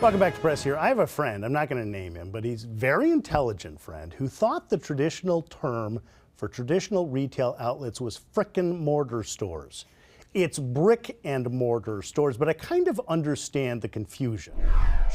Welcome back to Press Here. I have a friend, I'm not going to name him, but he's a very intelligent friend who thought the traditional term for traditional retail outlets was frickin' mortar stores. It's brick and mortar stores, but I kind of understand the confusion.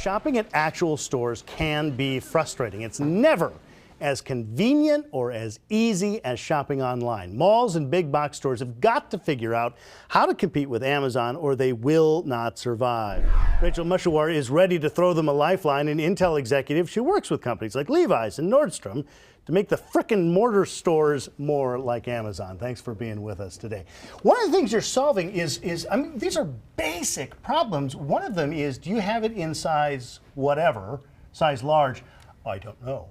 Shopping at actual stores can be frustrating. It's never as convenient or as easy as shopping online. Malls and big box stores have got to figure out how to compete with Amazon or they will not survive. Rachel Mushahwar is ready to throw them a lifeline. An Intel executive, she works with companies like Levi's and Nordstrom to make the frickin' mortar stores more like Amazon. Thanks for being with us today. One of the things you're solving is I mean, these are basic problems. One of them is, do you have it in size whatever, size large? I don't know.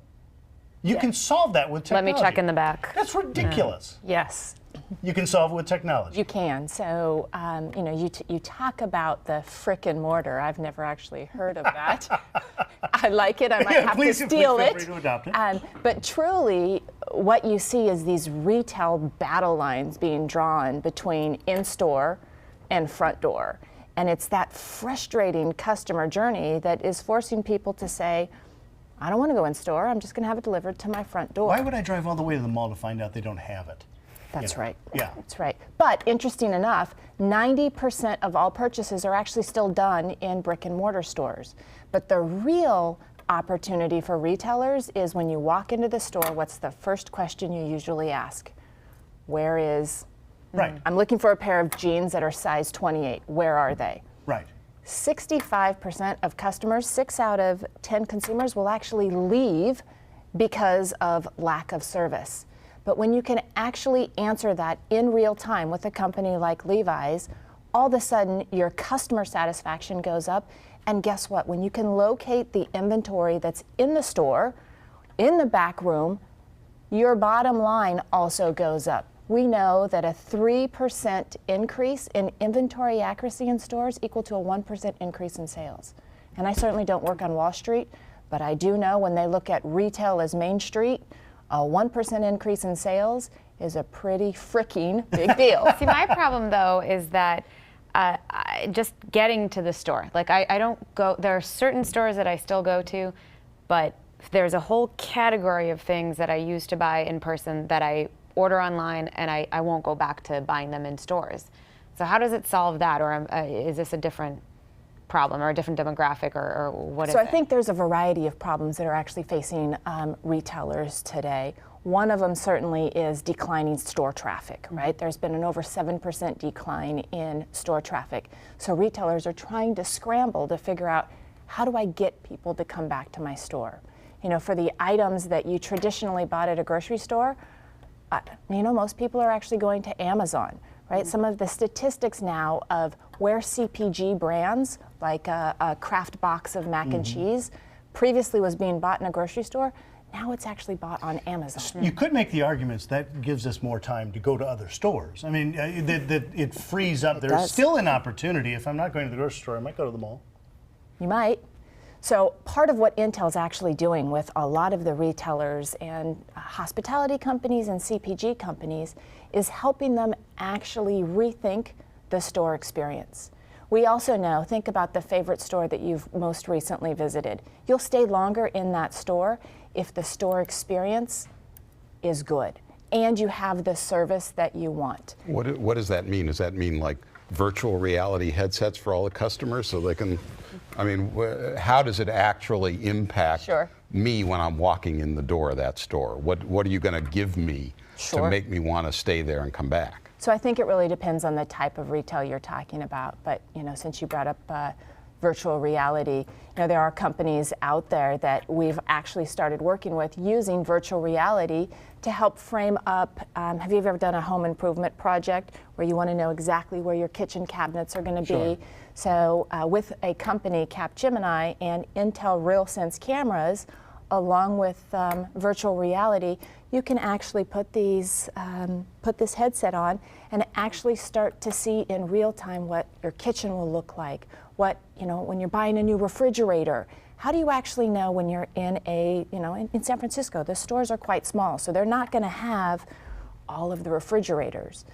You can solve that with technology. Let me check in the back. That's ridiculous. Yes. You can solve it with technology. You can. So, you know, you talk about the frickin' mortar. I've never actually heard of that. I like it. I might have to steal it. Feel free to adopt it. But truly, what you see is these retail battle lines being drawn between in-store and front door. And it's that frustrating customer journey that is forcing people to say, I don't want to go in store. I'm just going to have it delivered to my front door. Why would I drive all the way to the mall to find out they don't have it? That's right. Yeah. That's right. But interesting enough, 90% of all purchases are actually still done in brick and mortar stores. But the real opportunity for retailers is when you walk into the store, what's the first question you usually ask? Where is... Right. I'm looking for a pair of jeans that are size 28. Where are they? Right. 65% of customers, 6 out of 10 consumers will actually leave because of lack of service. But when you can actually answer that in real time with a company like Levi's, all of a sudden your customer satisfaction goes up. And guess what? When you can locate the inventory that's in the store, in the back room, your bottom line also goes up. We know that a 3% increase in inventory accuracy in stores equal to a 1% increase in sales. And I certainly don't work on Wall Street, but I do know when they look at retail as Main Street, a 1% increase in sales is a pretty freaking big deal. See, my problem though is that just getting to the store. Like I don't go, there are certain stores that I still go to, but there's a whole category of things that I used to buy in person that I order online, and I won't go back to buying them in stores. So how does it solve that, or is this a different problem or a different demographic, or what is it? So I think there's a variety of problems that are actually facing retailers today. One of them certainly is declining store traffic, right? There's been an over 7% decline in store traffic. So retailers are trying to scramble to figure out, how do I get people to come back to my store? You know, for the items that you traditionally bought at a grocery store, you know, most people are actually going to Amazon, right? Some of the statistics now of where CPG brands, like a Kraft box of mac and cheese, previously was being bought in a grocery store, now it's actually bought on Amazon. You could make the arguments that gives us more time to go to other stores. I mean, that it frees up. There's still an opportunity. If I'm not going to the grocery store, I might go to the mall. You might. So part of what Intel's actually doing with a lot of the retailers and hospitality companies and CPG companies is helping them actually rethink the store experience. We also know, think about the favorite store that you've most recently visited. You'll stay longer in that store if the store experience is good and you have the service that you want. What does that mean? Does that mean like virtual reality headsets for all the customers so they can, I mean, how does it actually impact me when I'm walking in the door of that store? What are you going to give me to make me want to stay there and come back? So I think it really depends on the type of retail you're talking about. But, you know, since you brought up virtual reality, you know, there are companies out there that we've actually started working with using virtual reality to help frame up. Have you ever done a home improvement project where you want to know exactly where your kitchen cabinets are going to be? So with a company, Capgemini, and Intel RealSense cameras, along with virtual reality, you can actually put this headset on and actually start to see in real time what your kitchen will look like. What, you know, when you're buying a new refrigerator, how do you actually know when you're in a, you know, in San Francisco, the stores are quite small, so they're not going to have all of the refrigerators.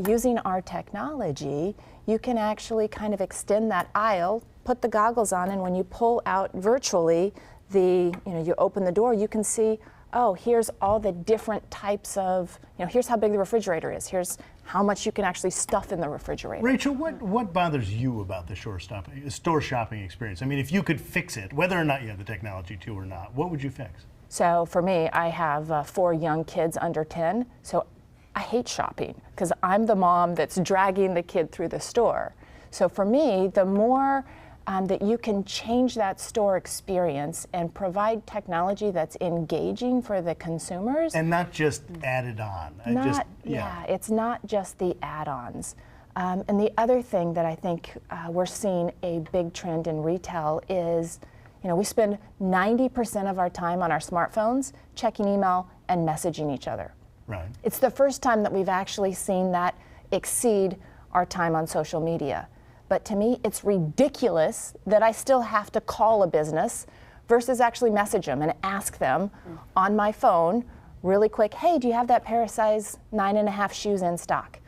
Using our technology, you can actually kind of extend that aisle, put the goggles on, and when you pull out virtually, you open the door, you can see, oh, here's all the different types of, here's how big the refrigerator is. Here's how much you can actually stuff in the refrigerator. Rachel, what bothers you about the store shopping experience? I mean, if you could fix it, whether or not you have the technology to or not, what would you fix? So for me, I have 4 young kids under 10, so I hate shopping because I'm the mom that's dragging the kid through the store. So for me, the more that you can change that store experience and provide technology that's engaging for the consumers. And not just added on. It's not just the add-ons. And the other thing that I think we're seeing a big trend in retail is, we spend 90% of our time on our smartphones checking email and messaging each other. Right. It's the first time that we've actually seen that exceed our time on social media. But to me, it's ridiculous that I still have to call a business versus actually message them and ask them on my phone really quick, hey, do you have that pair of size 9.5 shoes in stock?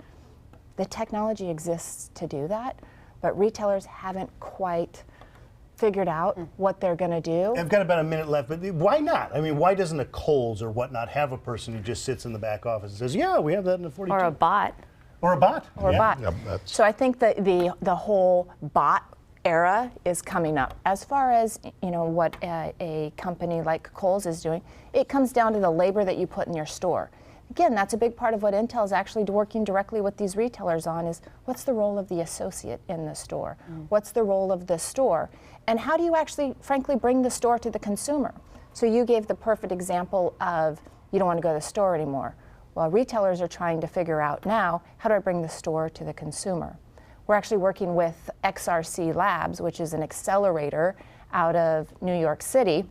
The technology exists to do that, but retailers haven't quite figured out what they're going to do. I've got about a minute left, but why not? I mean, why doesn't a Kohl's or whatnot have a person who just sits in the back office and says, yeah, we have that in the 42? Or a bot. Or a bot. Or a bot. So I think that the whole bot era is coming up. As far as what a company like Kohl's is doing, it comes down to the labor that you put in your store. Again, that's a big part of what Intel is actually working directly with these retailers on is what's the role of the associate in the store? What's the role of the store? And how do you actually, frankly, bring the store to the consumer? So you gave the perfect example of you don't want to go to the store anymore. Well, retailers are trying to figure out now, how do I bring the store to the consumer? We're actually working with XRC Labs, which is an accelerator out of New York City,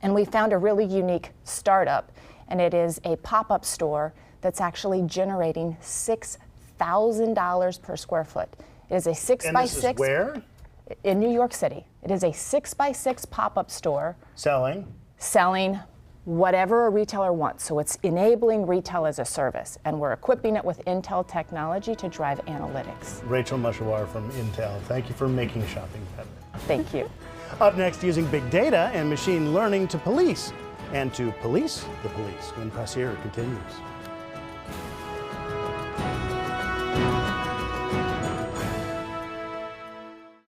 and we found a really unique startup, and it is a pop-up store that's actually generating $6,000 per square foot. It is a 6 and by this 6. Is where? In New York City. It is a 6 by 6 pop-up store. Selling whatever a retailer wants. So it's enabling retail as a service, and we're equipping it with Intel technology to drive analytics. Rachel Mushahwar from Intel, thank you for making shopping better. Thank you. Up next, using big data and machine learning to police, and to police the police when Press Here continues.